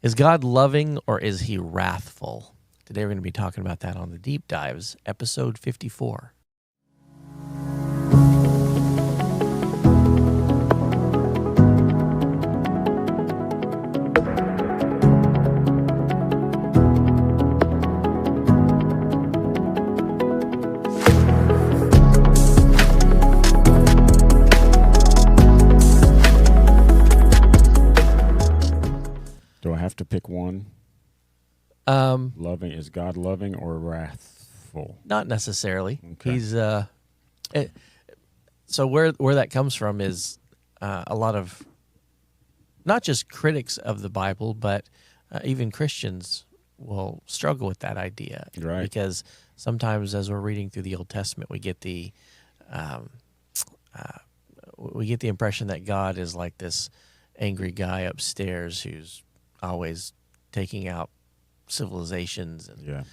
Is God loving or is he wrathful? Today we're going to be talking about that on the Deep Dives, episode 54. Do I have to pick one? Loving, is God loving or wrathful? Not necessarily. Okay. He's so where that comes from is a lot of not just critics of the Bible, but even Christians will struggle with that idea, Right. Because sometimes as we're reading through the Old Testament, we get the impression that God is like this angry guy upstairs who's always taking out civilizations and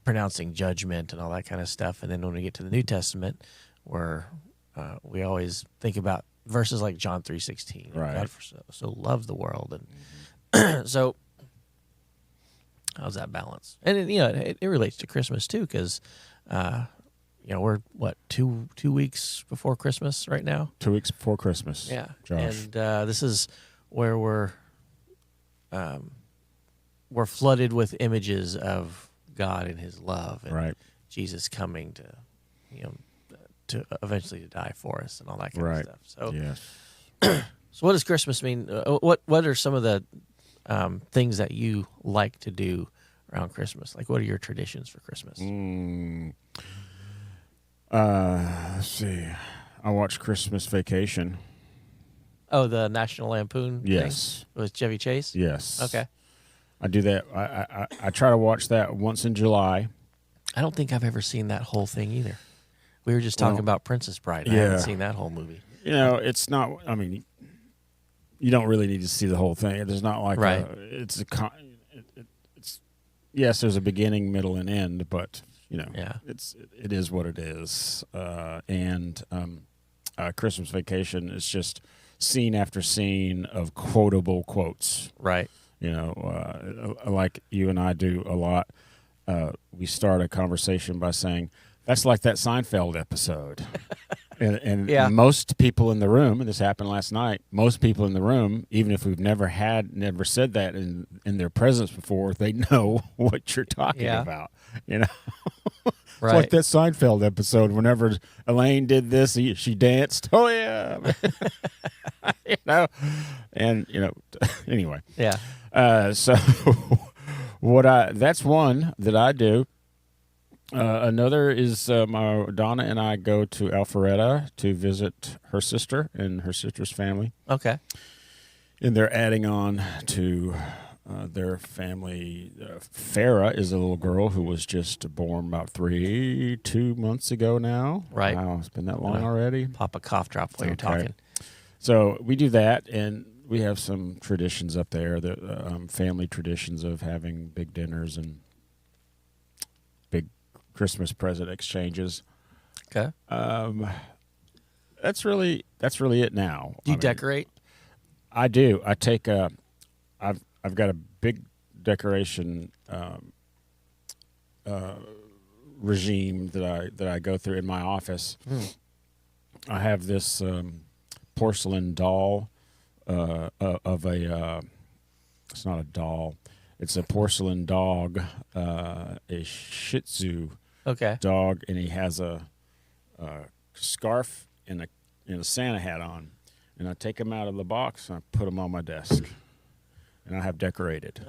pronouncing judgment and all that kind of stuff. And then when we get to the New Testament, where we always think about verses like John 3:16, Right. God so loved the world, and so how's that balance? And it relates to Christmas too, because we're what two weeks before Christmas right now. 2 weeks before Christmas. Yeah, Josh. and this is where we're flooded with images of God and His love, and Right. Jesus coming to eventually to die for us, and all that kind Right. of stuff. So, Yes. so what does Christmas mean? What are some of the things that you like to do around Christmas? Like, what are your traditions for Christmas? Let's see. I watch Christmas Vacation. Oh, the National Lampoon Yes. thing with Chevy Chase? Yes. Okay. I do that. I try to watch that once in July. I don't think I've ever seen that whole thing either. We were just talking about Princess Bride. I haven't seen that whole movie. It's not, I mean, you don't really need to see the whole thing. There's not like Right. it's yes, there's a beginning, middle, and end, but it is what it is. And Christmas Vacation is just scene after scene of quotable quotes. Right. Like you and I do a lot. We start a conversation by saying, "That's like that Seinfeld episode." and most people in the room, and this happened last night, most people in the room, even if we've never said that in their presence before, they know what you're talking about. It's Right. like that Seinfeld episode. Whenever Elaine did this, she danced. Oh yeah, anyway. Yeah. So that's one that I do. Another is my Donna and I go to Alpharetta to visit her sister and her sister's family. Okay. And they're adding on to their family. Farah is a little girl who was just born about 2 months ago now. Right. Wow, it's been that long already. Pop a cough drop while you're talking. So we do that, and we have some traditions up there, the family traditions of having big dinners and big Christmas present exchanges. Okay. That's really it now. Do you decorate? I do. I take I've got a big decoration regime that I go through in my office. I have this porcelain doll of a it's not a doll, it's a porcelain dog, a Shih Tzu dog, and he has a scarf and a Santa hat on, and I take him out of the box and I put him on my desk, and I have decorated.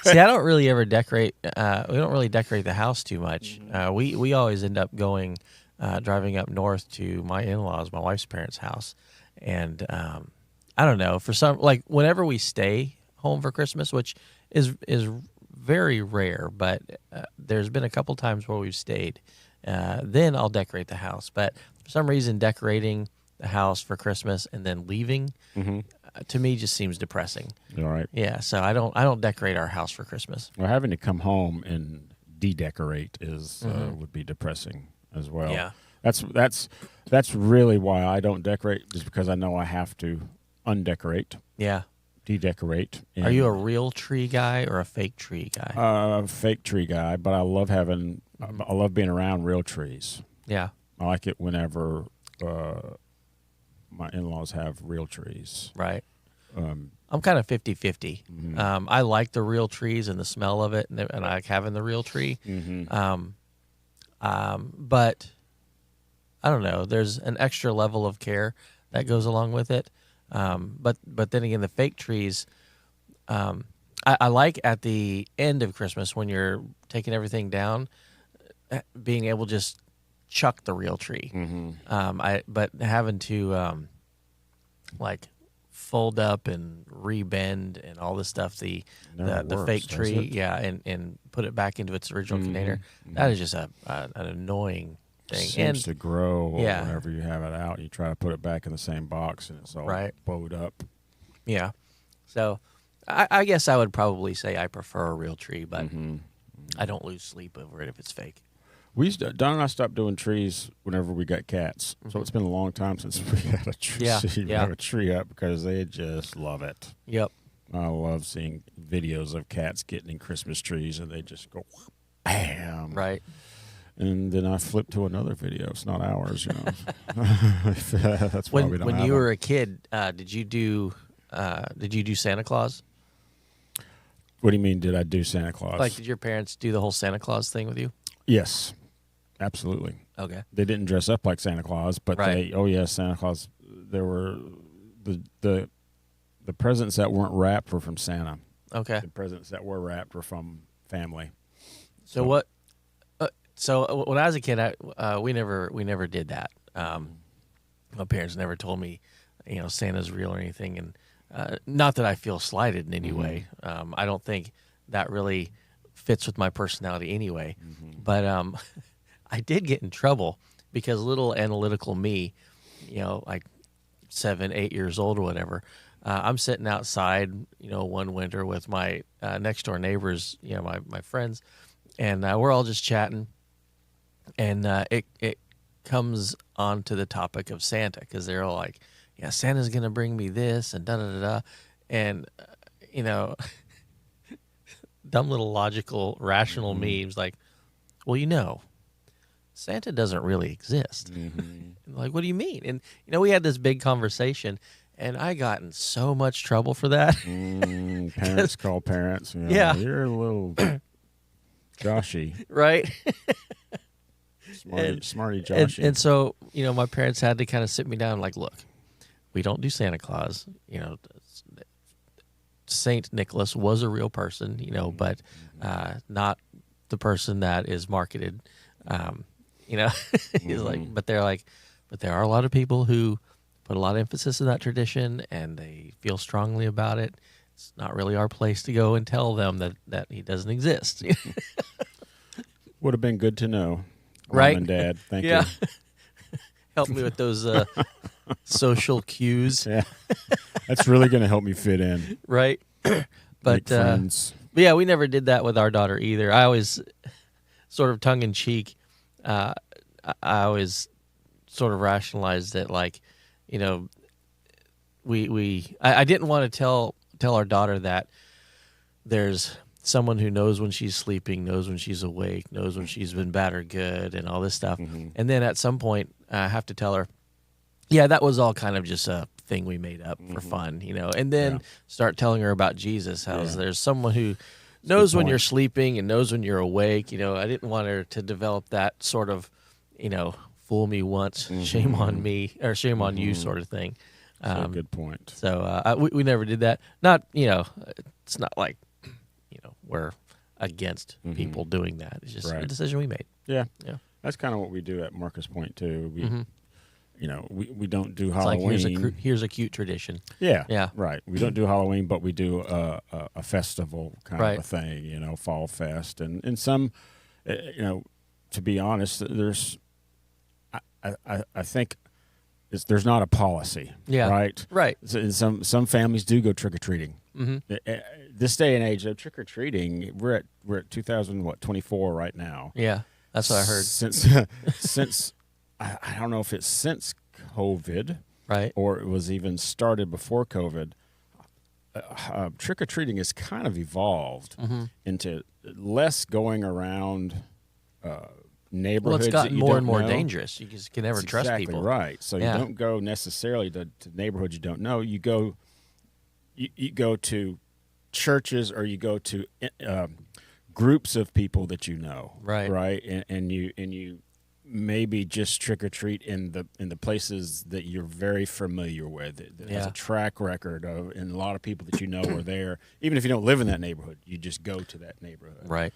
See, I don't really ever decorate. We don't really decorate the house too much. We always end up driving up north to my in-laws, my wife's parents' house, and I don't know, for some, like whenever we stay home for Christmas, which is very rare, but there's been a couple times where we've stayed. Then I'll decorate the house, but for some reason, decorating the house for Christmas and then leaving to me just seems depressing. All right. Yeah, so I don't decorate our house for Christmas. Well, having to come home and de-decorate is would be depressing as well. Yeah. That's really why I don't decorate, just because I know I have to undecorate. Yeah. de-decorate. Are you a real tree guy or a fake tree guy? Fake tree guy, but I love I love being around real trees. Yeah. I like it whenever my in-laws have real trees. Right. I'm kind of 50-50. I like the real trees and the smell of it, and I like having the real tree. But I don't know. There's an extra level of care that goes along with it. But then again, the fake trees, I like at the end of Christmas when you're taking everything down, being able to just chuck the real tree. But having to like fold up and rebend and all this stuff, the fake tree, and put it back into its original container. That is just an annoying thing. Seems to grow whenever you have it out. You try to put it back in the same box, and it's all bowed up. Yeah. So I guess I would probably say I prefer a real tree, but I don't lose sleep over it if it's fake. Don and I stopped doing trees whenever we got cats. So it's been a long time since we had a tree. Have a tree up because they just love it. Yep. I love seeing videos of cats getting in Christmas trees, and they just go, bam. Right. And then I flip to another video. It's not ours, you know. That's why we don't when have you them. were a kid, did you do Santa Claus? What do you mean? Did I do Santa Claus? Like, did your parents do the whole Santa Claus thing with you? Yes, absolutely. Okay. They didn't dress up like Santa Claus, but Santa Claus. There were the presents that weren't wrapped were from Santa. Okay. The presents that were wrapped were from family. So what? So when I was a kid, we never did that. My parents never told me, Santa's real or anything, and not that I feel slighted in any way. I don't think that really fits with my personality anyway. But I did get in trouble because little analytical me, like 7, 8 years old or whatever, I'm sitting outside, one winter with my next door neighbors, my friends, and we're all just chatting. And it comes on to the topic of Santa because they're all like, yeah, Santa's going to bring me this and da-da-da-da. And, dumb little logical, rational me was like, well, Santa doesn't really exist. Like, what do you mean? And, we had this big conversation, and I got in so much trouble for that. Parents call parents. Yeah. You're a little Joshy. Right? Smarty Joshy. And so, my parents had to kind of sit me down like, look, we don't do Santa Claus. Saint Nicholas was a real person, but not the person that is marketed. He's like, but there are a lot of people who put a lot of emphasis in that tradition, and they feel strongly about it. It's not really our place to go and tell them that he doesn't exist. Would have been good to know, right? Mom and Dad. Thank you. Help me with those social cues. Yeah, that's really going to help me fit in. Right. But friends. Yeah, we never did that with our daughter either. I always, sort of tongue in cheek, I always sort of rationalized it like, I didn't want to tell our daughter that there's someone who knows when she's sleeping, knows when she's awake, knows when she's been bad or good, and all this stuff. And then at some point, I have to tell her, yeah, that was all kind of just a thing we made up for fun, and then start telling her about Jesus, how there's someone who knows when you're sleeping and knows when you're awake. I didn't want her to develop that sort of, fool me once, shame on me, or shame on you sort of thing. That's a good point. So we never did that. Not, it's not like, we're against people doing that. It's just a decision we made. Yeah. That's kind of what we do at Marcus Point too. We don't do Halloween. It's like here's a cute tradition. Yeah. Right. We don't do Halloween, but we do a festival kind of a thing. Fall fest, and some, to be honest, there's, I think, there's not a policy. Yeah. Right. Right. So, and some families do go trick or treating. This day and age, trick or treating, we're at 2024 right now. Yeah, that's what I heard. Since I don't know if it's since COVID, right, or it was even started before COVID. trick or treating has kind of evolved into less going around neighborhoods. Well, it's gotten that you more don't and more know. dangerous. You just can never That's trust exactly people. right. So Yeah. you don't go necessarily to neighborhoods you don't know. You go to churches, or you go to groups of people that you know. Right. And you maybe just trick or treat in the places that you're very familiar with. That has a track record of, and a lot of people that you know are there. Even if you don't live in that neighborhood, you just go to that neighborhood. Right.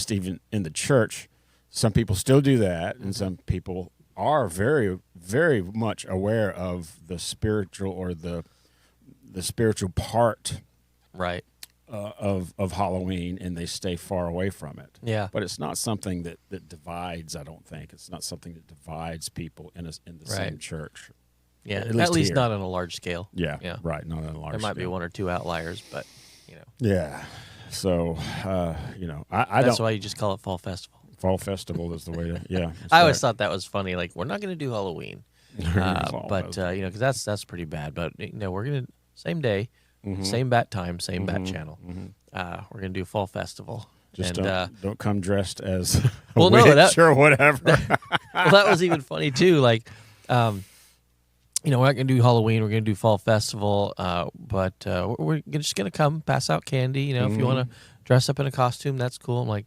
Even in the church, some people still do that, and some people are very, very much aware of the spiritual, or the spiritual part Right. of Halloween, and they stay far away from it. Yeah. But it's not something that divides. I don't think it's not something that divides people in the same church. Yeah. At least here. Not on a large scale. Yeah. Yeah. Right. Not on a large. There might be scale. one or two outliers, but Yeah. So that's why you just call it Fall Festival. Fall Festival is the way to. Yeah. I always thought that was funny. Like, we're not going to do Halloween, Fall but Festival. because that's pretty bad. But we're gonna same day, same bat time, same bat channel. We're gonna do Fall Festival. Just and, don't come dressed as a Well, no, witch or whatever. well, that was even funny too. Like, we're not gonna do Halloween. We're gonna do Fall Festival. But we're just gonna come pass out candy. If you want to dress up in a costume, that's cool. I'm like,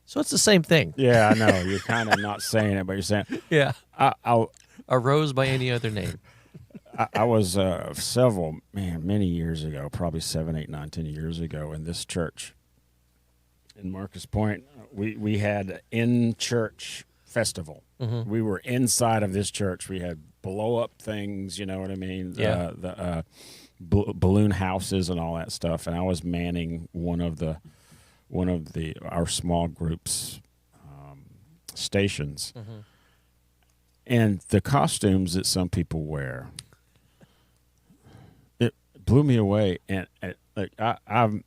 so it's the same thing. Yeah, I know. You're kind of not saying it, but you're saying. Yeah. I A rose by any other name. I was many years ago, probably 7, 8, 9, 10 years ago, in this church in Marcus Point. We had an in-church festival. We were inside of this church. We had blow-up things, you know what I mean? Yeah. The balloon houses and all that stuff. And I was manning one of our small group's stations. And the costumes that some people wear, it blew me away. And I'm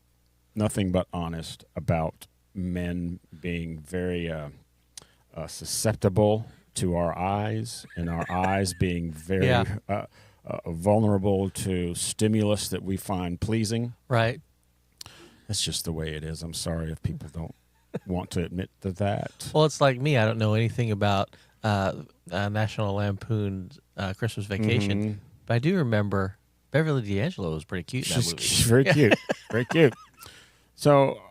nothing but honest about men being very susceptible to our eyes, and our eyes being very vulnerable to stimulus that we find pleasing. Right. That's just the way it is. I'm sorry if people don't want to admit to that. Well, it's like me. I don't know anything about National Lampoon's Christmas Vacation, but I do remember Beverly D'Angelo was pretty cute in that movie. She's very cute, very cute. So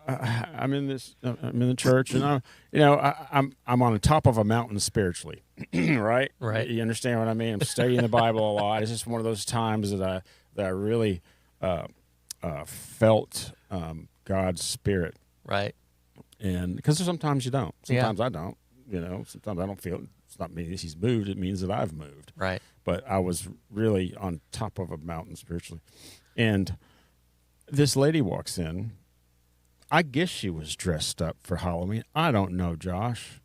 I'm in the church, and I'm on the top of a mountain spiritually, right? Right. You understand what I mean? I'm studying the Bible a lot. It's just one of those times that I really felt God's Spirit. Right. And because sometimes you don't. Sometimes Yeah. I don't. Sometimes I don't feel it. It's not mean he's moved. It means that I've moved. Right. But I was really on top of a mountain spiritually. And this lady walks in. I guess she was dressed up for Halloween. I don't know, Josh.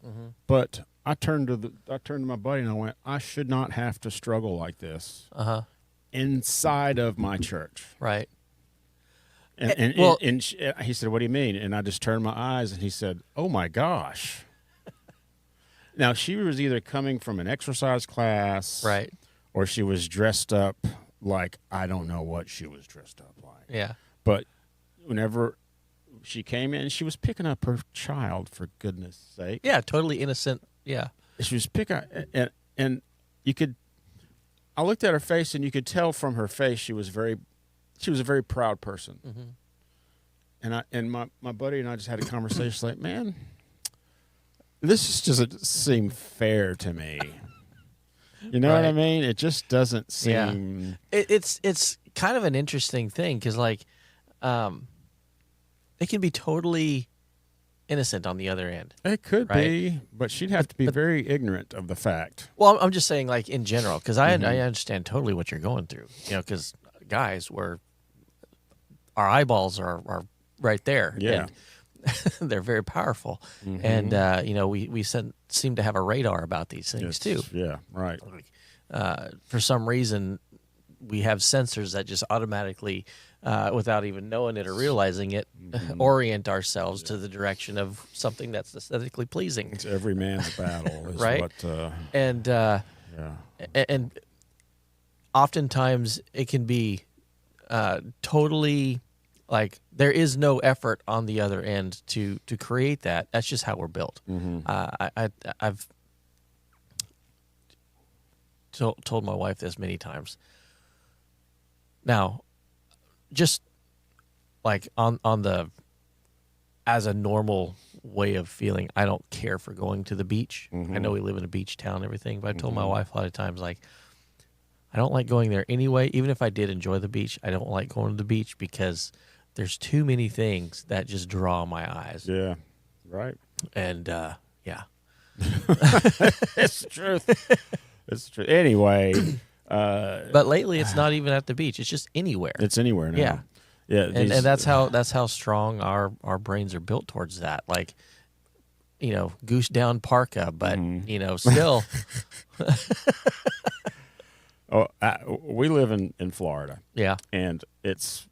But I turned to my buddy and I went, I should not have to struggle like this inside of my church. Right. And Well- he said, "What do you mean?" And I just turned my eyes, and he said, "Oh my gosh!" Now she was either coming from an exercise class, Right. or she was dressed up like I don't know what she was dressed up like. Yeah. But whenever she came in, she was picking up her child, for goodness sake. Yeah. Totally innocent. Yeah. She was picking, and you could. I looked at her face, and you could tell from her face she was a very proud person. And my buddy and I just had a conversation like, man, this just doesn't seem fair to me. You know what I mean? It just doesn't seem. It's kind of an interesting thing because it can be totally innocent on the other end. It could Right? be, but she'd have to be very ignorant of the fact. Well, I'm just saying, like, in general, because I understand totally what you're going through. Because guys, our eyeballs are right there. Yeah. And they're very powerful. And, we seem to have a radar about these things, too. Yeah, right. For some reason, we have sensors that just automatically, without even knowing it or realizing it, orient ourselves to the direction of something that's aesthetically pleasing. It's every man's battle. Is Right? What, And yeah. and oftentimes it can be totally like there is no effort on the other end to create that. That's just how we're built. I've told my wife this many times. Now, just like on the as a normal way of feeling, I don't care for going to the beach. I know we live in a beach town and everything, but I told my wife a lot of times, like, I don't like going there anyway. Even if I did enjoy the beach, I don't like going to the beach because there's too many things that just draw my eyes. Yeah, right. And, yeah. It's the truth. It's true. Anyway. But lately, it's not even at the beach. It's just anywhere. It's anywhere now. Yeah. Yeah, and that's how strong our brains are built towards that. Like, you know, goose down parka, but you know, still. We live in Florida. Yeah, and it's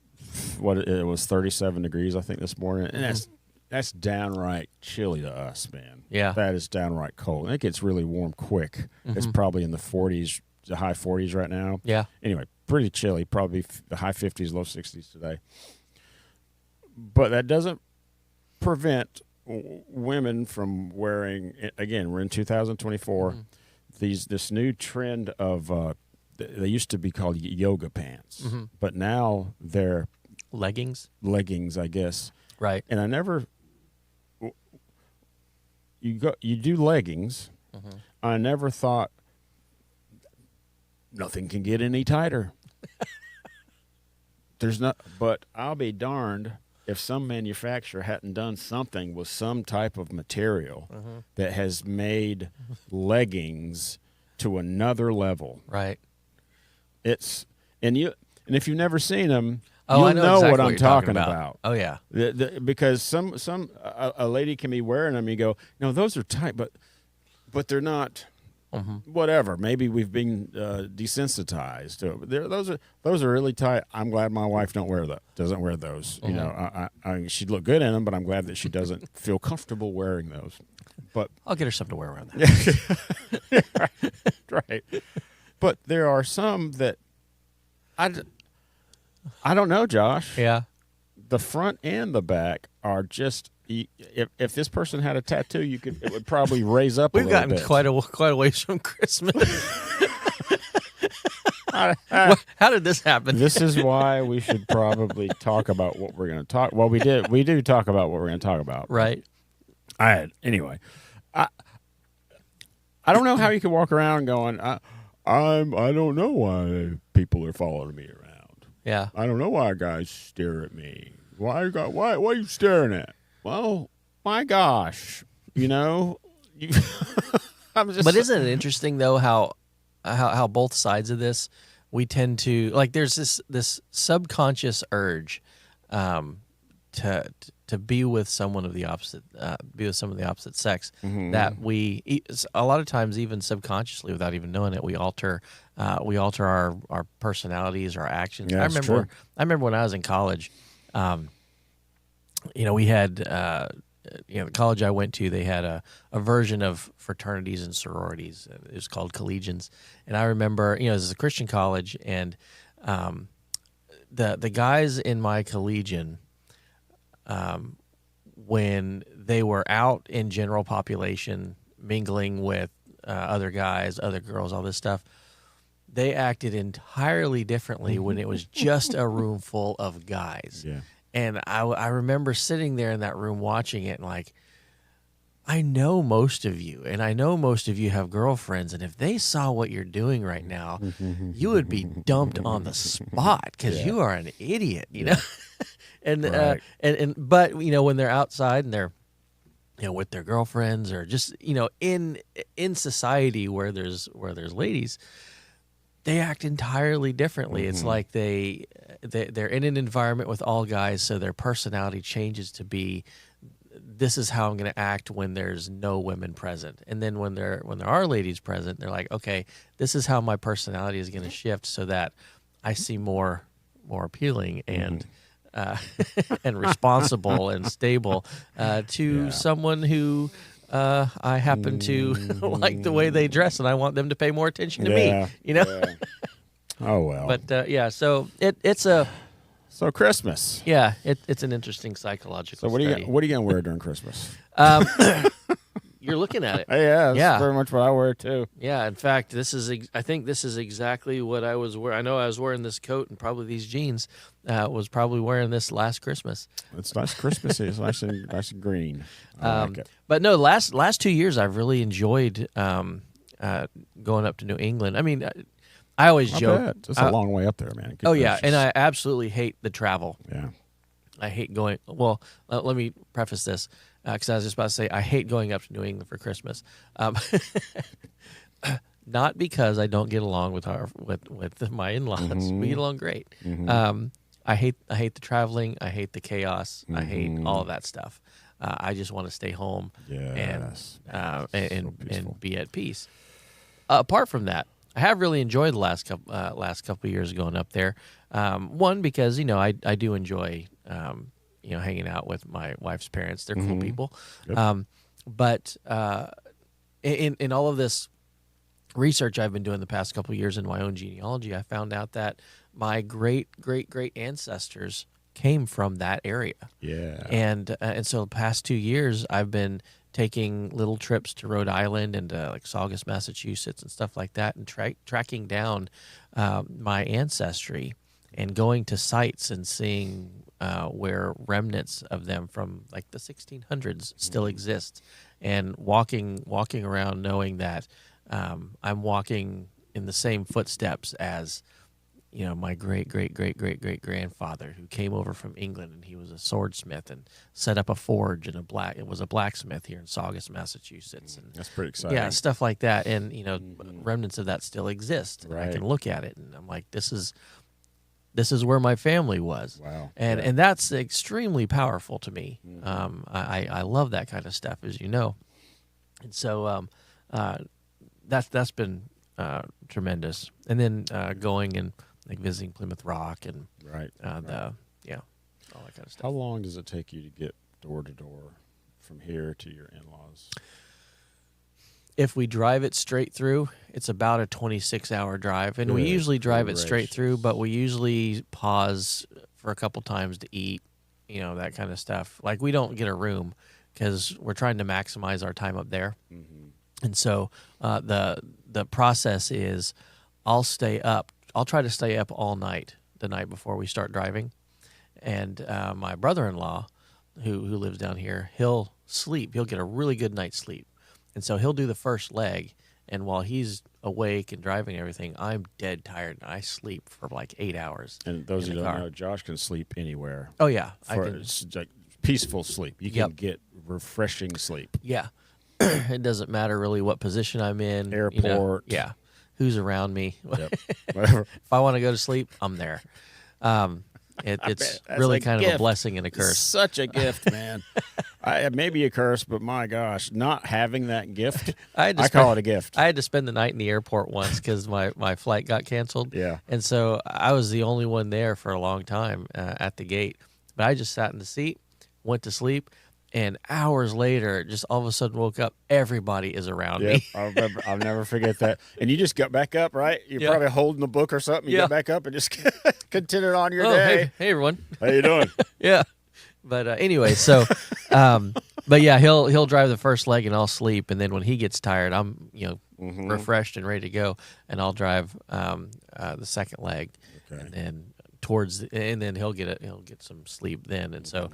it was 37 degrees I think this morning, and that's downright chilly to us, man. Yeah, that is downright cold. And it gets really warm quick. It's probably in the 40s, the high 40s right now. Yeah. Anyway, pretty chilly. Probably the high 50s, low 60s today. But that doesn't prevent women from wearing. Again, we're in 2024. This new trend of they used to be called yoga pants, but now they're leggings, I guess. Right. And I never. You do leggings. I never thought. Nothing can get any tighter. There's not, but I'll be darned if some manufacturer hadn't done something with some type of material that has made leggings to another level. Right. And if you've never seen them, I you'll know know exactly what I'm talking about. Oh yeah. Because a lady can be wearing them. You go, no, those are tight, but they're not. Whatever. Maybe we've been desensitized to it. But those are really tight. I'm glad my wife doesn't wear those. You know, she'd look good in them, but I'm glad that she doesn't feel comfortable wearing those. But I'll get her something to wear around that. right. But there are some that I don't know, Josh. Yeah. The front and the back are just. If this person had a tattoo, it would probably raise up. We've gotten quite a ways from Christmas. How did this happen? This is why we should probably talk about what we're going to talk. Well, we do talk about what we're going to talk about. Right. Anyway, I don't know how you can walk around going, I don't know why people are following me around. Yeah. I don't know why guys stare at me. Why are you staring at? Well, my gosh, you know, I'm just. But isn't it interesting though how both sides of this we tend to like? There's this subconscious urge to be with someone of the opposite, sex that we a lot of times even subconsciously without even knowing it we alter our personalities, our actions. Yeah, I remember when I was in college. You know, we had, the college I went to, they had a version of fraternities and sororities. It was called collegians. And I remember, you know, this is a Christian college, and the guys in my collegian, when they were out in general population, mingling with other guys, other girls, all this stuff, they acted entirely differently when it was just a room full of guys. Yeah. And I remember sitting there in that room watching it and like, I know most of you, and I know most of you have girlfriends, and if they saw what you're doing right now, you would be dumped on the spot because you are an idiot, you know? And, right. But, you know, when they're outside and they're, you know, with their girlfriends or just, you know, in society where there's ladies, they act entirely differently. It's like they're in an environment with all guys, so their personality changes to be, this is how I'm going to act when there's no women present. And then when there are ladies present, they're like, okay, this is how my personality is going to shift so that I seem more appealing and and responsible and stable to someone who I happen to like the way they dress, and I want them to pay more attention to me. You know. Oh well. But yeah, so it's Christmas. it's an interesting psychological So what study. are you gonna wear during Christmas? You're looking at it. Yeah, that's very much what I wear too. Yeah, in fact, I think this is exactly what I was wearing. I know I was wearing this coat and probably these jeans. Was probably wearing this last Christmas. It's nice Christmassy. It's nice and green. I like it. But no, last 2 years I've really enjoyed going up to New England. I mean, I always joke. It's a long way up there, man. Good gracious. And I absolutely hate the travel. Yeah. I hate going. Well, let me preface this because I was just about to say I hate going up to New England for Christmas. Not because I don't get along with my in-laws. Mm-hmm. We get along great. Mm-hmm. I hate the traveling. I hate the chaos. Mm-hmm. I hate all of that stuff. I just want to stay home and be at peace. Apart from that, I have really enjoyed the last couple of years going up there. One, because I do enjoy hanging out with my wife's parents. They're cool people. Yep. But in all of this research I've been doing the past couple of years in my own genealogy, I found out that my great ancestors came from that area. Yeah. And so the past 2 years I've been taking little trips to Rhode Island and to like Saugus, Massachusetts and stuff like that, and tracking down my ancestry and going to sites and seeing where remnants of them from like the 1600s still exist, and walking around knowing that I'm walking in the same footsteps as my great grandfather, who came over from England, and he was a swordsmith and set up a forge and it was a blacksmith here in Saugus, Massachusetts. And that's pretty exciting. Yeah, stuff like that. And remnants of that still exist. And right. I can look at it and I'm like, this is where my family was. Wow. And that's extremely powerful to me. Mm-hmm. I love that kind of stuff, as you know. And so that's been tremendous. And then going and like visiting Plymouth Rock and all that kind of stuff. How long does it take you to get door to door from here to your in-laws? If we drive it straight through, it's about a 26-hour drive, and we usually drive it straight through, but we usually pause for a couple times to eat, that kind of stuff. Like, we don't get a room because we're trying to maximize our time up there. Mm-hmm. And so the process is I'll try to stay up all night the night before we start driving. And my brother-in-law, who lives down here, he'll sleep. He'll get a really good night's sleep. And so he'll do the first leg. And while he's awake and driving and everything, I'm dead tired. And I sleep for like 8 hours. And those who don't know, Josh can sleep anywhere. Oh, yeah. It's like peaceful sleep. You can get refreshing sleep. Yeah. It doesn't matter really what position I'm in. Airport. Yeah. Who's around me. Yep. Whatever. If I want to go to sleep, I'm there. It's really kind of a blessing and a curse. It's such a gift, man. It may be a curse, but my gosh, not having that gift, I call it a gift. I had to spend the night in the airport once because my flight got canceled. Yeah. And so I was the only one there for a long time at the gate. But I just sat in the seat, went to sleep, and hours later, just all of a sudden woke up. Everybody is around me. I'll never forget that. And you just got back up, right? You're probably holding the book or something. You got back up and just continued on your day. Hey, everyone. How you doing? Yeah. But anyway, so, but yeah, he'll drive the first leg and I'll sleep. And then when he gets tired, I'm, refreshed and ready to go. And I'll drive the second leg. Okay. And then and then he'll get some sleep then. And so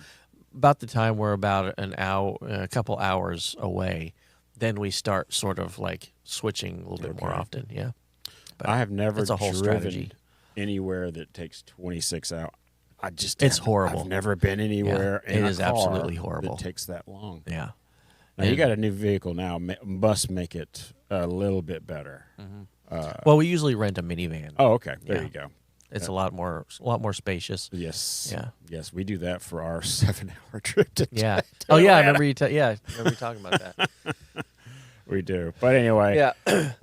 about the time we're about a couple hours away, then we start sort of like switching a little bit more often. Yeah. But I have never driven strategy anywhere that takes 26 hours. It's horrible. I've never been anywhere in a car absolutely horrible. that takes that long. Yeah. Now, you got a new vehicle now. Must make it a little bit better. Mm-hmm. Well, we usually rent a minivan. Oh, okay. There you go. It's a lot more spacious. Yes. Yeah. Yes, we do that for our 7-hour trip to I remember you. I remember you talking about that. We do. But anyway. Yeah.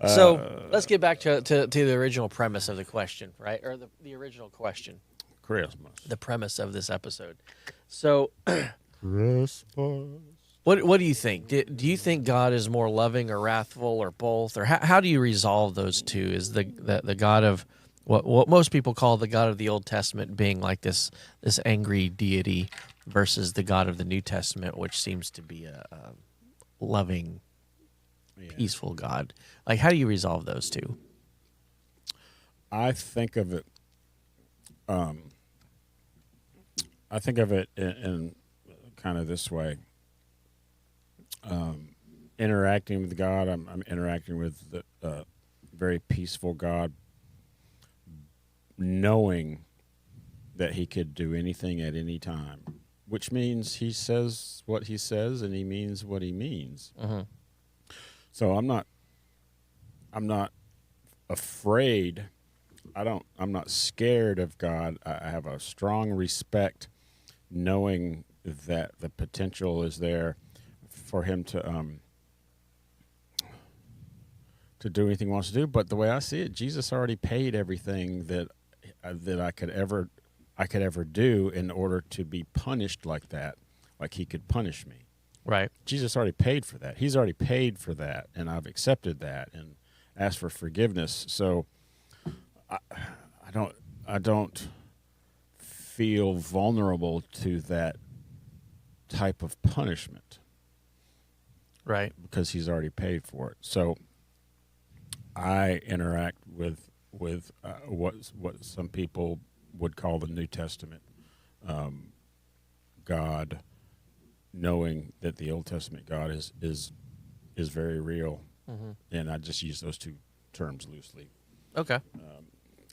So let's get back to the original premise of the question, right? Or the original question. Christmas. The premise of this episode. So, Christmas. What do you think? Do you think God is more loving or wrathful or both? Or how do you resolve those two? Is the God of what most people call the God of the Old Testament being like this angry deity versus the God of the New Testament, which seems to be a loving, Yeah. peaceful God. Like, how do you resolve those two? I think of it. I think of it in kind of this way. Interacting with God, I'm interacting with the very peaceful God, knowing that He could do anything at any time, which means He says what He says and He means what He means. Mm-hmm. So I'm not afraid. I'm not scared of God. I have a strong respect, knowing that the potential is there for Him to do anything He wants to do. But the way I see it, Jesus already paid everything that I could ever do in order to be punished like that, like He could punish me. Right. Jesus already paid for that. He's already paid for that, and I've accepted that and asked for forgiveness. So I don't feel vulnerable to that type of punishment. Right. Because He's already paid for it. So I interact with what some people would call the New Testament God, knowing that the Old Testament God is very real, and I just use those two terms loosely. Okay.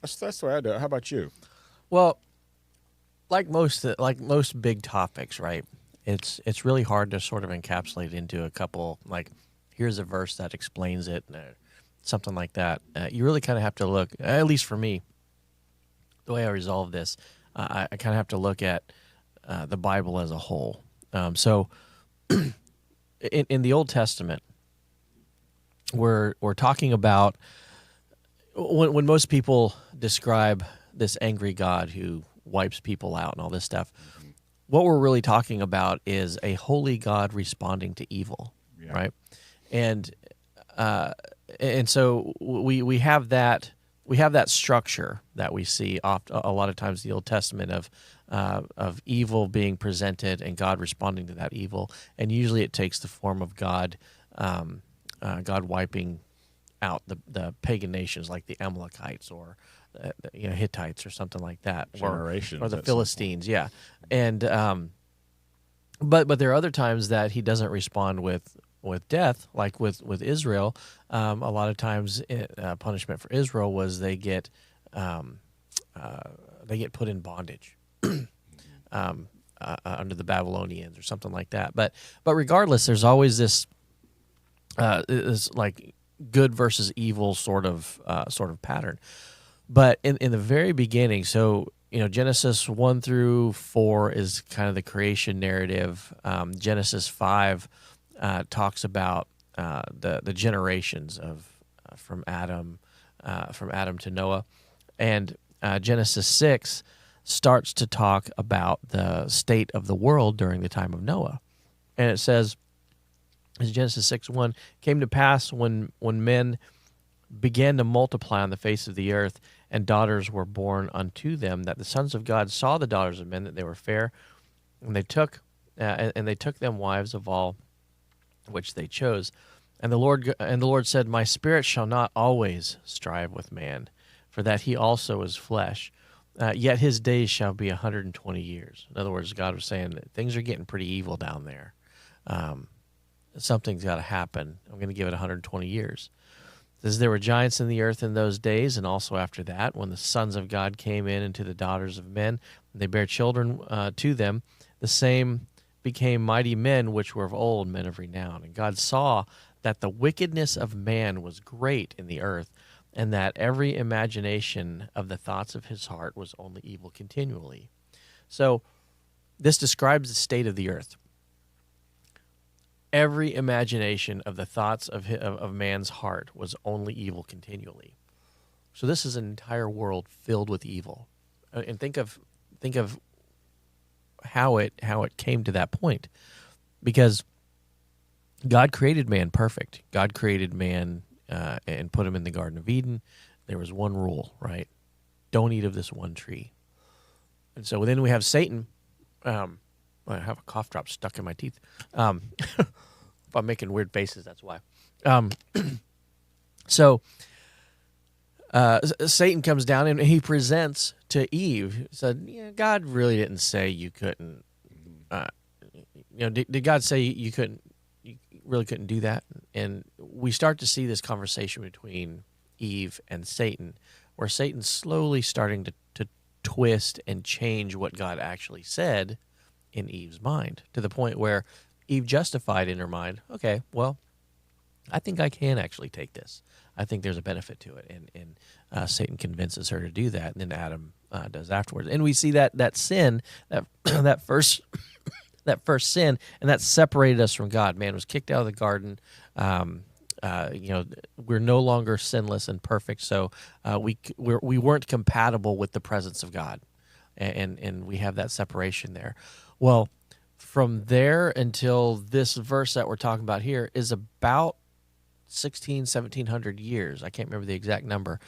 That's the way I do it. How about you? Well, like most big topics, right? It's really hard to sort of encapsulate into a couple. Like, here's a verse that explains it, something like that. You really kind of have to look. At least for me, the way I resolve this, I kind of have to look at the Bible as a whole. So, in the Old Testament, we're talking about when most people describe this angry God who wipes people out and all this stuff. What we're really talking about is a holy God responding to evil, right? And so we have that structure that we see a lot of times in the Old Testament of evil being presented and God responding to that evil, and usually it takes the form of God wiping out the pagan nations like the Amalekites or Hittites or something like that, Generations or the Philistines, yeah. And but there are other times that He doesn't respond with death, like with Israel. A lot of times, punishment for Israel was they get put in bondage under the Babylonians or something like that. But regardless, there's always this like good versus evil sort of pattern. But in the very beginning, so Genesis 1 through 4 is kind of the creation narrative. Genesis 5 talks about the generations of from Adam to Noah, and Genesis 6 starts to talk about the state of the world during the time of Noah, and it says, as Genesis 6:1 came to pass when men began to multiply on the face of the earth, and daughters were born unto them, that the sons of God saw the daughters of men that they were fair, and they took them wives of all which they chose. And the Lord said, My spirit shall not always strive with man, for that he also is flesh. Yet his days shall be 120 years. In other words, God was saying that things are getting pretty evil down there. Something's got to happen. I'm going to give it 120 years. It says there were giants in the earth in those days, and also after that, when the sons of God came in into the daughters of men, and they bare children to them, the same became mighty men which were of old, men of renown. And God saw that the wickedness of man was great in the earth, and that every imagination of the thoughts of his heart was only evil continually. So this describes the state of the earth. Every imagination of the thoughts of man's heart was only evil continually. So this is an entire world filled with evil. And think of how it came to that point. Because God created man perfect. God created man and put him in the Garden of Eden. There was one rule, right? don't eat of this one tree. And so then we have Satan. I have a cough drop stuck in my teeth. If I'm making weird faces, that's why. So Satan comes down and he presents to Eve. He said, "Yeah, God really didn't say you couldn't. Did God say you couldn't? You really couldn't do that?" And we start to see this conversation between Eve and Satan, where Satan's slowly starting to twist and change what God actually said in Eve's mind, to the point where Eve justified in her mind, okay, well, I think I can actually take this. I think there's a benefit to it. And Satan convinces her to do that, and then Adam does afterwards. And we see that sin, that first that first sin, and that separated us from God. Man was kicked out of the garden. We're no longer sinless and perfect, so we weren't compatible with the presence of God, and we have that separation there. Well, from there until this verse that we're talking about here is about 1700 years. I can't remember the exact number,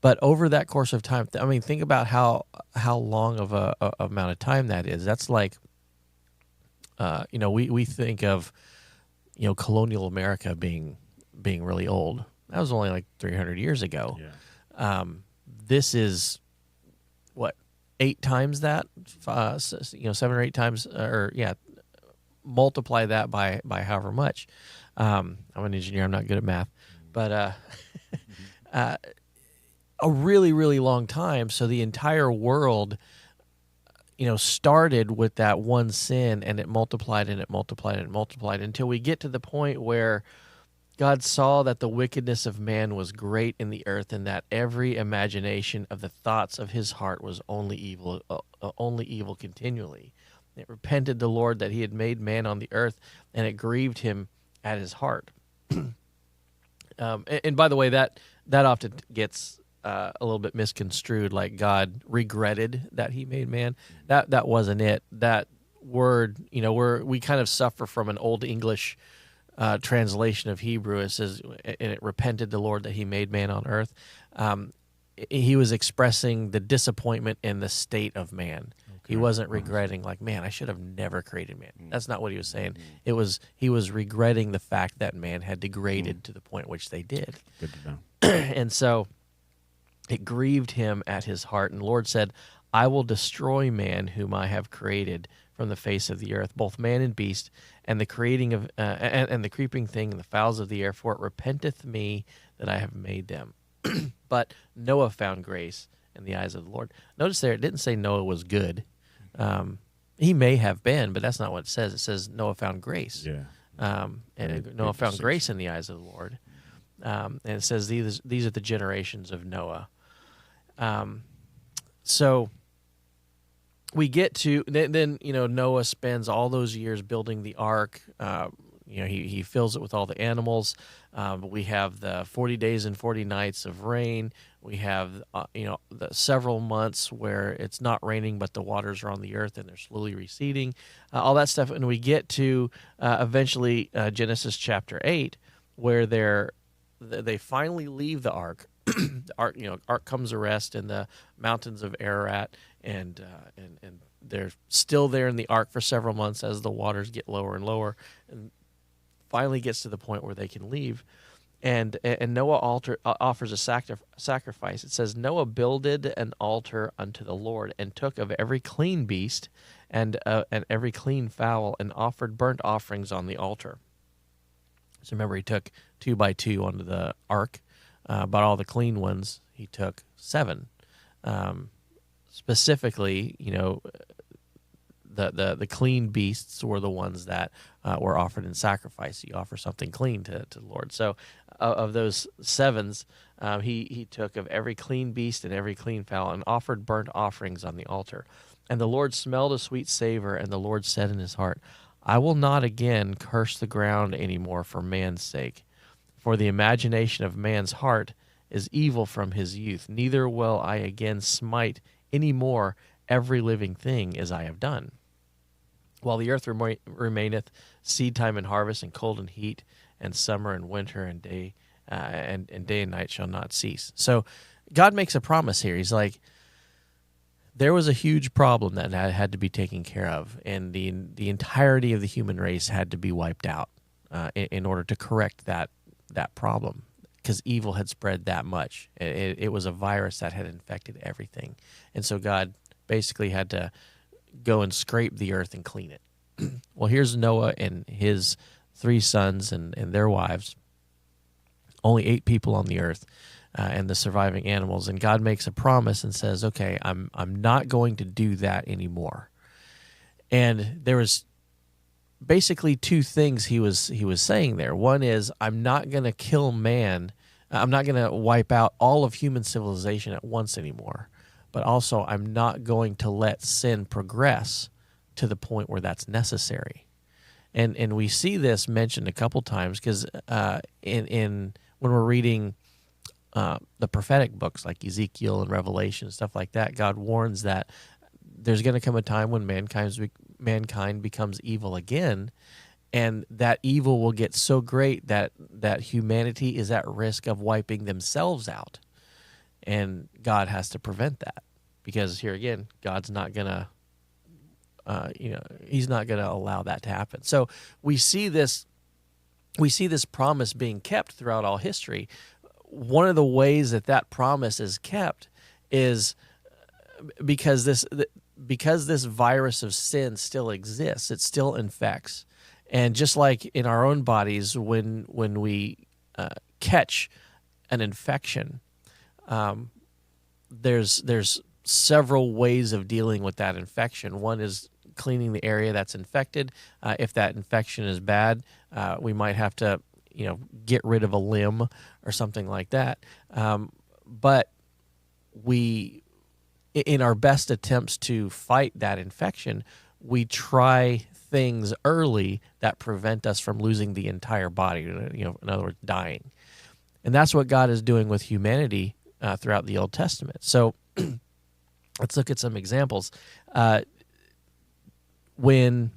but over that course of time, I mean, think about how long of a amount of time that is. That's like, we think of, colonial America being really old. That was only like 300 years ago. Yeah. This is what, 8 times that, 7 or 8 times, multiply that by however much. I'm an engineer. I'm not good at math, but a really, really long time. So the entire world, started with that one sin, and it multiplied and it multiplied and it multiplied until we get to the point where God saw that the wickedness of man was great in the earth, and that every imagination of the thoughts of his heart was only evil continually. It repented the Lord that he had made man on the earth, and it grieved him at his heart. And by the way, that often gets a little bit misconstrued, like God regretted that he made man. That wasn't it. That word, we kind of suffer from an old English translation of Hebrew. It says, and it repented the Lord that he made man on earth. He was expressing the disappointment in the state of man. Okay. He wasn't regretting, like, man, I should have never created man. That's not what he was saying. He was regretting the fact that man had degraded to the point which they did. Good to know. And so it grieved him at his heart. And the Lord said, I will destroy man whom I have created from the face of the earth, both man and beast, and the creating of and the creeping thing and the fowls of the air, for it repenteth me that I have made them. But Noah found grace in the eyes of the Lord. Notice there, it didn't say Noah was good. He may have been, but that's not what it says. It says Noah found grace. Yeah. And Noah found grace in the eyes of the Lord. And it says these are the generations of Noah. So we get to then Noah spends all those years building the ark. He fills it with all the animals. We have the 40 days and 40 nights of rain. We have the several months where it's not raining, but the waters are on the earth and they're slowly receding. All that stuff, and we get to eventually Genesis chapter 8, where they finally leave the ark. The ark comes to rest in the mountains of Ararat, and they're still there in the ark for several months as the waters get lower and lower, and finally gets to the point where they can leave. And Noah offers a sacrifice. It says, Noah builded an altar unto the Lord, and took of every clean beast and every clean fowl, and offered burnt offerings on the altar. So remember, he took 2 by 2 onto the ark. But all the clean ones, he took 7. Specifically, the clean beasts were the ones that were offered in sacrifice. You offer something clean to the Lord. So of those 7s, he took of every clean beast and every clean fowl, and offered burnt offerings on the altar. And the Lord smelled a sweet savor, and the Lord said in his heart, I will not again curse the ground any more for man's sake. For the imagination of man's heart is evil from his youth. Neither will I again smite any more every living thing as I have done. While the earth remaineth, seed time and harvest, and cold and heat, and summer and winter, and day and night shall not cease. So God makes a promise here. He's like, there was a huge problem that had to be taken care of, and the entirety of the human race had to be wiped out in order to correct that problem, because evil had spread that much. It was a virus that had infected everything, and so God basically had to go and scrape the earth and clean it. Well, here's Noah and his 3 sons and their wives, only 8 people on the earth, and the surviving animals. And God makes a promise and says, okay, I'm not going to do that anymore. And there was basically 2 things he was saying there. One is, I'm not going to kill man. I'm not going to wipe out all of human civilization at once anymore. But also, I'm not going to let sin progress to the point where that's necessary. And we see this mentioned a couple times, because in when we're reading the prophetic books like Ezekiel and Revelation, stuff like that, God warns that there's going to come a time when mankind becomes evil again, and that evil will get so great that humanity is at risk of wiping themselves out. And God has to prevent that, because here again, God's not going to, he's not going to allow that to happen. So we see this promise being kept throughout all history. One of the ways that promise is kept is because this virus of sin still exists. It still infects. And just like in our own bodies, when we catch an infection, there's several ways of dealing with that infection. One is cleaning the area that's infected. If that infection is bad, we might have to, get rid of a limb or something like that. But we, in our best attempts to fight that infection, we try things early that prevent us from losing the entire body, in other words, dying. And that's what God is doing with humanity throughout the Old Testament. So let's look at some examples. When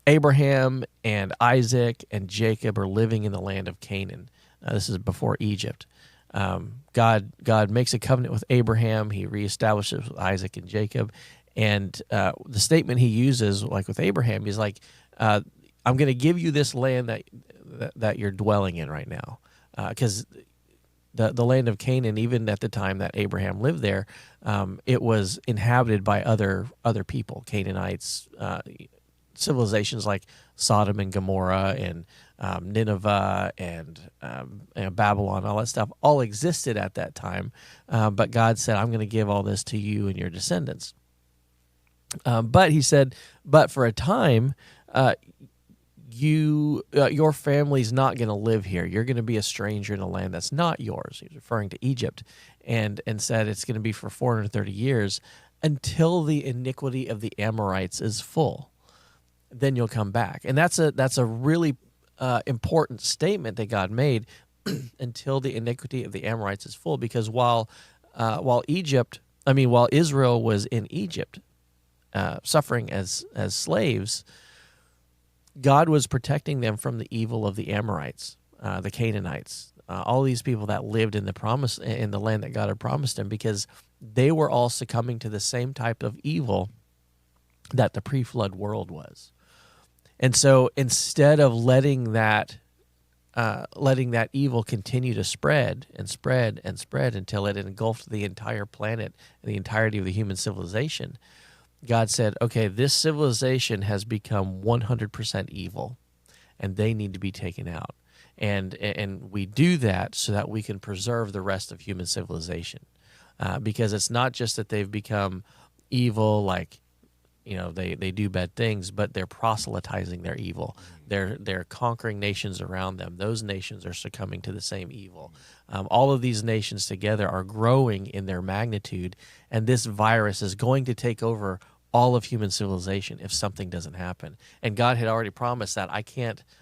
Abraham and Isaac and Jacob are living in the land of Canaan, this is before Egypt. God makes a covenant with Abraham. He reestablishes with Isaac and Jacob. And the statement he uses, like with Abraham, he's like, I'm going to give you this land that you're dwelling in right now. Because the land of Canaan, even at the time that Abraham lived there, it was inhabited by other people, Canaanites, civilizations like Sodom and Gomorrah and Nineveh and Babylon, all that stuff, all existed at that time. But God said, I'm going to give all this to you and your descendants. But he said, but for a time, your family's not going to live here. You're going to be a stranger in a land that's not yours. He's referring to Egypt, and said it's going to be for 430 years until the iniquity of the Amorites is full. Then you'll come back. And that's a really important statement that God made, until the iniquity of the Amorites is full, because while Israel was in Egypt, suffering as slaves, God was protecting them from the evil of the Amorites, the Canaanites, all these people that lived in the land that God had promised them, because they were all succumbing to the same type of evil that the pre-flood world was. And so instead of letting that evil continue to spread and spread and spread until it engulfed the entire planet and the entirety of the human civilization, God said, okay, this civilization has become 100% evil, and they need to be taken out. And we do that so that we can preserve the rest of human civilization. Because it's not just that they've become evil, like, they do bad things, but they're proselytizing their evil. They're conquering nations around them. Those nations are succumbing to the same evil. All of these nations together are growing in their magnitude, and this virus is going to take over all of human civilization if something doesn't happen. And God had already promised that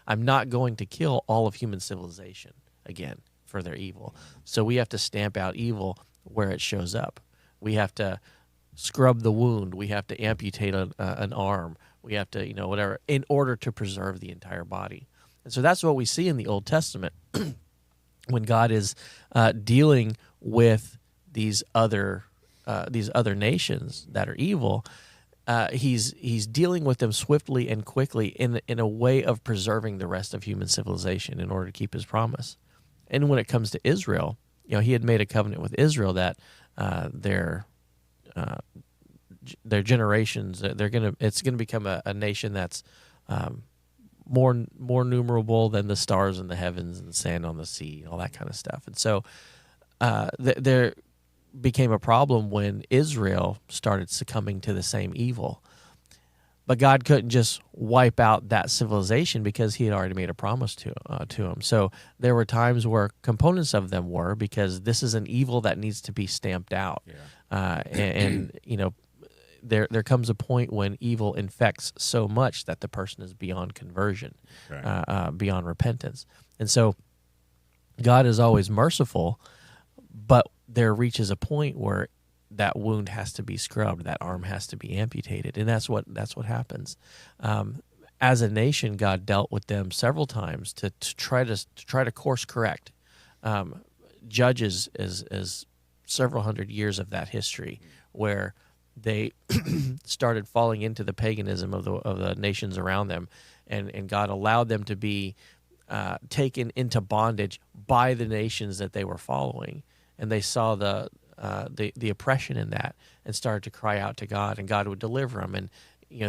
I'm not going to kill all of human civilization again for their evil. So we have to stamp out evil where it shows up. We have to scrub the wound. We have to amputate an arm. We have to, whatever, in order to preserve the entire body. And so that's what we see in the Old Testament when God is dealing with these other these other nations that are evil, he's dealing with them swiftly and quickly in a way of preserving the rest of human civilization in order to keep his promise. And when it comes to Israel, he had made a covenant with Israel that their generations, it's gonna become a nation that's more numerable than the stars in the heavens and the sand on the sea and all that kind of stuff. And so there became a problem when Israel started succumbing to the same evil. But God couldn't just wipe out that civilization because he had already made a promise to them. So there were times where components of them were, because this is an evil that needs to be stamped out. Yeah. And there comes a point when evil infects so much that the person is beyond conversion, right. Beyond repentance. And so God is always merciful, but there reaches a point where that wound has to be scrubbed, that arm has to be amputated, and that's what happens. As a nation, God dealt with them several times to try to course correct. Judges is several hundred years of that history where they started falling into the paganism of the nations around them, and God allowed them to be taken into bondage by the nations that they were following, and they saw the oppression in that and started to cry out to God, and God would deliver them. And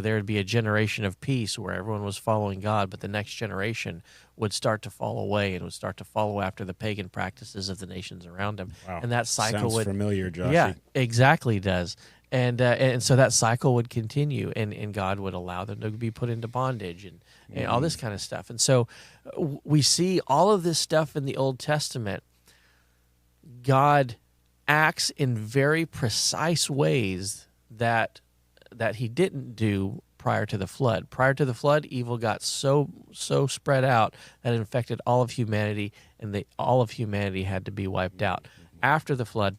there would be a generation of peace where everyone was following God, but the next generation would start to fall away and would start to follow after the pagan practices of the nations around them. Wow. And that cycle sounds familiar, Joshy. Yeah, exactly does. And so that cycle would continue, and God would allow them to be put into bondage and all this kind of stuff. And so we see all of this stuff in the Old Testament. God acts in very precise ways that he didn't do prior to the flood. Prior to the flood, evil got so spread out that it infected all of humanity, and all of humanity had to be wiped out. After the flood,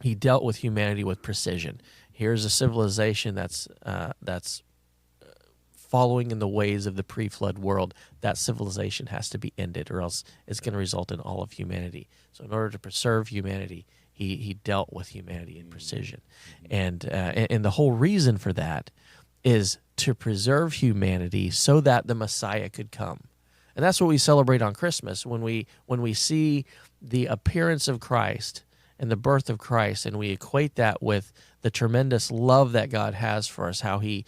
he dealt with humanity with precision. Here's a civilization that's following in the ways of the pre-flood world. That civilization has to be ended, or else it's going to result in all of humanity. So in order to preserve humanity, he dealt with humanity in precision. And the whole reason for that is to preserve humanity so that the Messiah could come. And that's what we celebrate on Christmas, when we see the appearance of Christ and the birth of Christ, and we equate that with the tremendous love that God has for us, how he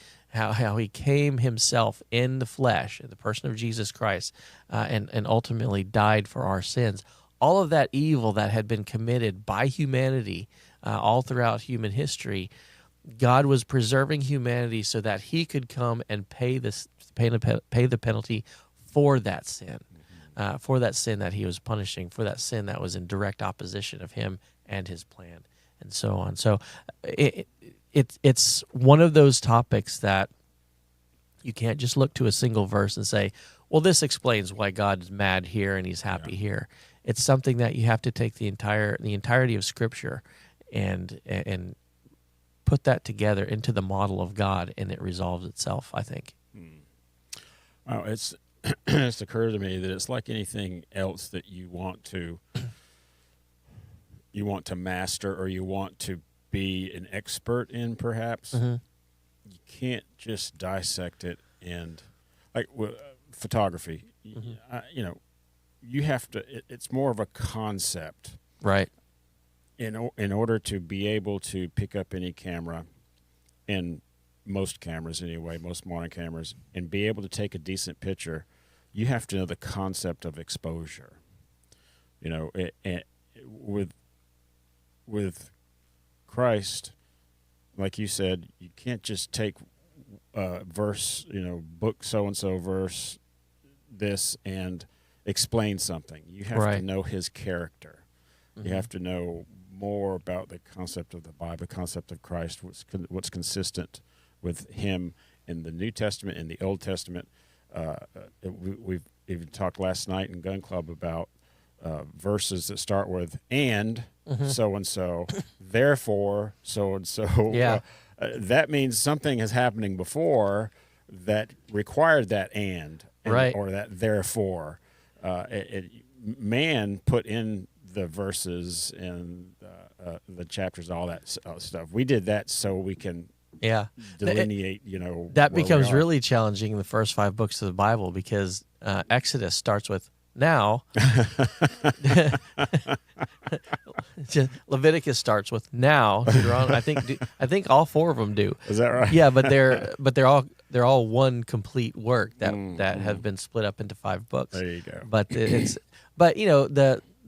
came himself in the flesh, in the person of Jesus Christ, and ultimately died for our sins. All of that evil that had been committed by humanity all throughout human history, God was preserving humanity so that he could come and pay the penalty for that sin, that he was punishing, for that sin that was in direct opposition of him and his plan, and so on. So it's one of those topics that you can't just look to a single verse and say, well, this explains why God is mad here and he's happy here. It's something that you have to take the entirety of Scripture and put that together into the model of God, and it resolves itself, I think. Wow, it's occurred to me that it's like anything else that you want to master, or you want to be an expert in, perhaps. Mm-hmm. You can't just dissect it, and like photography, mm-hmm. You have to. It's more of a concept, right? In order to be able to pick up any camera, and most cameras anyway, most modern cameras, and be able to take a decent picture, you have to know the concept of exposure. With Christ, like you said, you can't just take verse, book so-and-so verse this and explain something. You have to know his character. Mm-hmm. You have to know more about the concept of the Bible, the concept of Christ, what's consistent with him in the New Testament and the Old Testament. We've even talked last night in Gun Club about verses that start with "and mm-hmm. so-and-so, therefore so-and-so." Yeah. That means something is happening before that required that and right. or that therefore. Man put in the verses and the chapters, all that stuff. We did that so we can Yeah. delineate, That where we becomes are. really challenging in the first 5 books of the Bible because Exodus starts with now. Leviticus starts with now. Deuteronomy, I think all 4 of them do. Is that right? Yeah, but they're all one complete work that have been split up into 5 books. There you go. But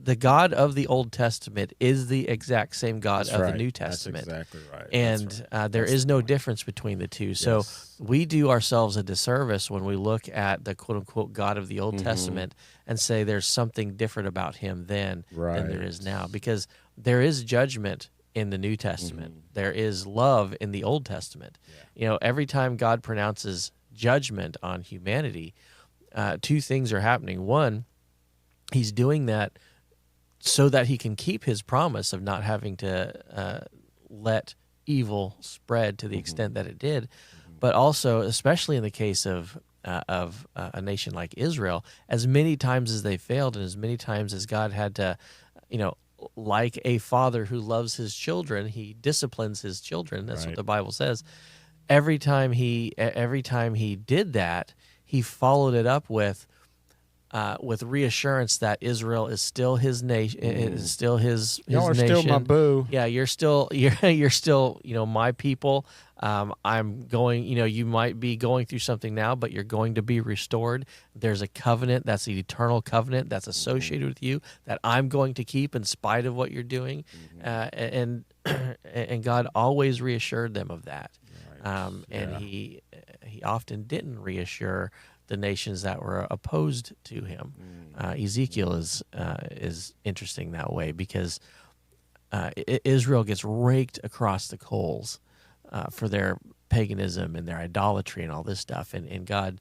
the God of the Old Testament is the exact same God That's of right. the New Testament. That's exactly right. And That's right. there That's is the no point. difference between the two. So Yes. we do ourselves a disservice when we look at the quote-unquote God of the Old Testament and say there's something different about him then than there is now. Because there is judgment in the New Testament. There is love in the Old Testament. Yeah. Every time God pronounces judgment on humanity, 2 things are happening. One, he's doing that so that he can keep his promise of not having to let evil spread to the extent that it did, but also, especially in the case of a nation like Israel, as many times as they failed and as many times as God had to, like a father who loves his children, he disciplines his children. That's what Right. the Bible says. Every time he did that, he followed it up with reassurance that Israel is still his nation, is still his Y'all are nation. still my boo. Yeah, you're still my people. I'm going. You might be going through something now, but you're going to be restored. There's a covenant that's the eternal covenant that's associated with you that I'm going to keep in spite of what you're doing, and God always reassured them of that. Right. And he often didn't reassure the nations that were opposed to him. Ezekiel is interesting that way because Israel gets raked across the coals for their paganism and their idolatry and all this stuff, and God,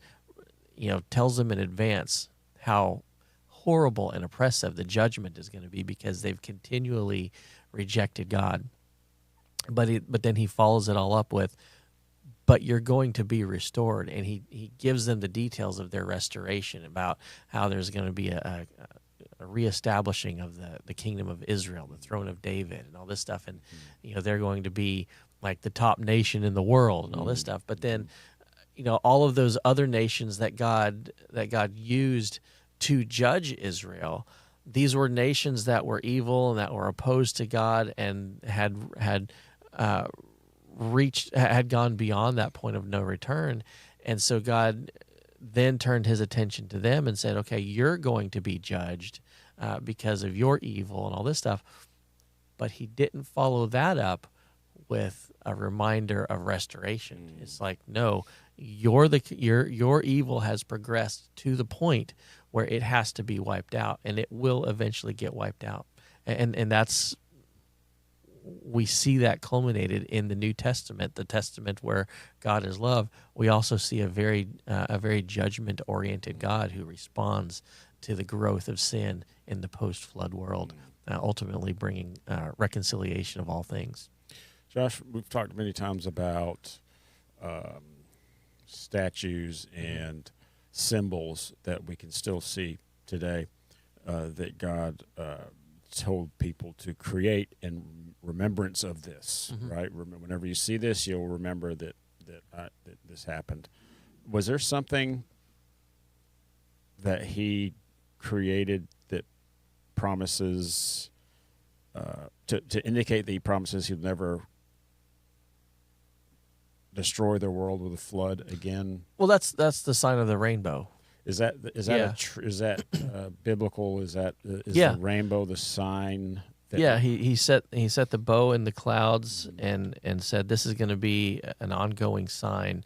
tells them in advance how horrible and oppressive the judgment is going to be because they've continually rejected God. But then he follows it all up with, but you're going to be restored. And he gives them the details of their restoration, about how there's going to be a reestablishing of the kingdom of Israel, the throne of David, and all this stuff. And, they're going to be like the top nation in the world and all this stuff. But then, all of those other nations that God used to judge Israel, these were nations that were evil and that were opposed to God and had gone beyond that point of no return. And so God then turned his attention to them and said, okay, you're going to be judged because of your evil and all this stuff. But he didn't follow that up with a reminder of restoration. It's like, no, your evil has progressed to the point where it has to be wiped out, and it will eventually get wiped out. And that's, we see that culminated in the New Testament, the Testament where God is love. We also see a very judgment-oriented God who responds to the growth of sin in the post-flood world, ultimately bringing reconciliation of all things. Josh, we've talked many times about statues and symbols that we can still see today that God told people to create in remembrance of this, right? Whenever you see this, you'll remember that this happened. Was there something that he created that promises to indicate that he promises he'll never destroy the world with a flood again? Well, that's the sign of the rainbow. Is that biblical? Is the rainbow the sign? He set the bow in the clouds and said, this is going to be an ongoing sign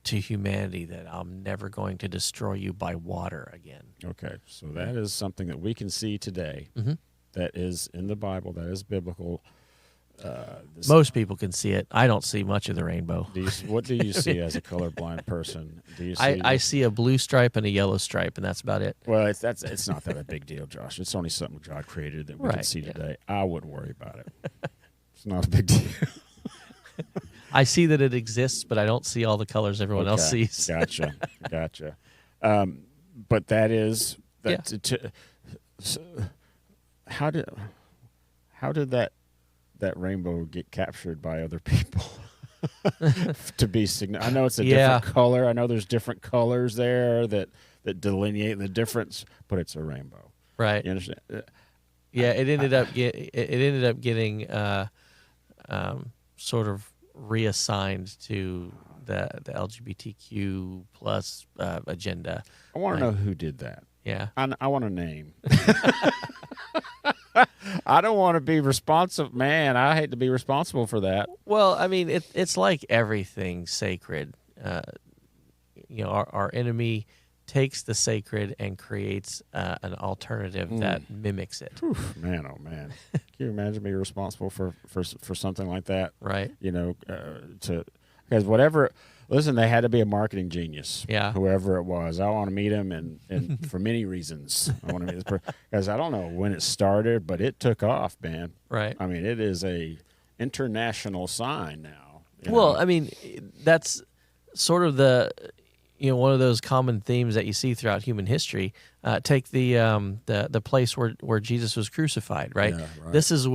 to humanity that I'm never going to destroy you by water again. Okay, so that is something that we can see today. That is in the Bible. That is biblical. Most people can see it. I don't see much of the rainbow. What do you see as a colorblind person? Do you see? I see a blue stripe and a yellow stripe, and that's about it. Well, it's not that a big deal, Josh. It's only something God created that we can see today. I wouldn't worry about it. It's not a big deal. I see that it exists, but I don't see all the colors everyone else sees. Gotcha. But that is that. Yeah. How did that that rainbow get captured by other people to be significant. I know it's a Yeah. different color. I know there's different colors there that delineate the difference, but it's a rainbow. Right. You understand? Yeah, it ended up getting sort of reassigned to the LGBTQ plus agenda. I want to know who did that. Yeah. I want a name. I don't want to be responsible. Man, I hate to be responsible for that. Well, I mean, it's like everything sacred. Our enemy takes the sacred and creates an alternative that mimics it. Whew, man, oh man! Can you imagine being responsible for something like that? Right. Because whatever. Listen, they had to be a marketing genius. Yeah. Whoever it was, I want to meet him, and for many reasons, I want to meet this person because I don't know when it started, but it took off, man. Right. I mean, it is a international sign now. Well, I mean, that's sort of one of those common themes that you see throughout human history. Take the place where Jesus was crucified, right? Yeah, right. This is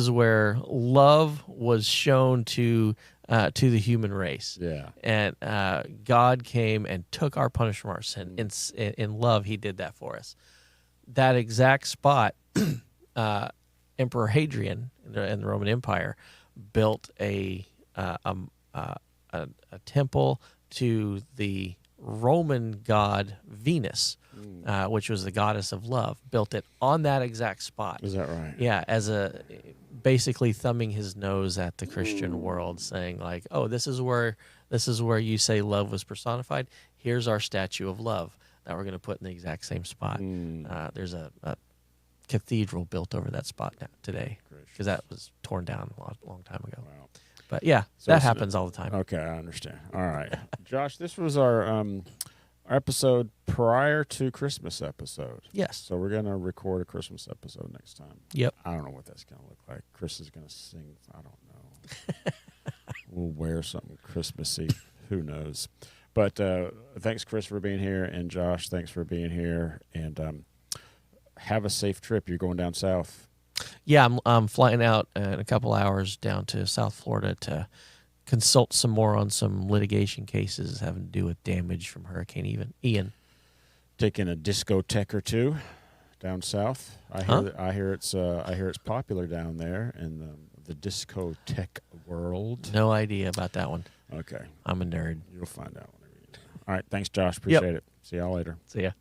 where love was shown to the human race. Yeah. And God came and took our punishment from our sin. In love, He did that for us. That exact spot, Emperor Hadrian in the Roman Empire built a temple to the Roman god Venus, which was the goddess of love. Built it on that exact spot. Is that right? Yeah, basically thumbing his nose at the Christian world, saying like, "Oh, this is where you say love was personified. Here's our statue of love that we're going to put in the exact same spot." There's a cathedral built over that spot now, today, because that was torn down a long time ago. Wow. But yeah, that happens all the time. Okay, I understand. All right, Josh, this was our episode prior to Christmas episode. Yes. So we're gonna record a Christmas episode next time. Yep. I don't know what that's gonna look like. Chris is gonna sing. I don't know. We'll wear something Christmassy. Who knows? But thanks, Chris, for being here, and Josh, thanks for being here. And have a safe trip. You're going down south. Yeah, I'm flying out in a couple hours down to South Florida to consult some more on some litigation cases having to do with damage from Hurricane Ian. Taking a discotheque or two down south. I hear it's popular down there in the discotheque world. No idea about that one. Okay, I'm a nerd. you'll find out whenever you do. All right, thanks, Josh. Appreciate it. See y'all later. See ya.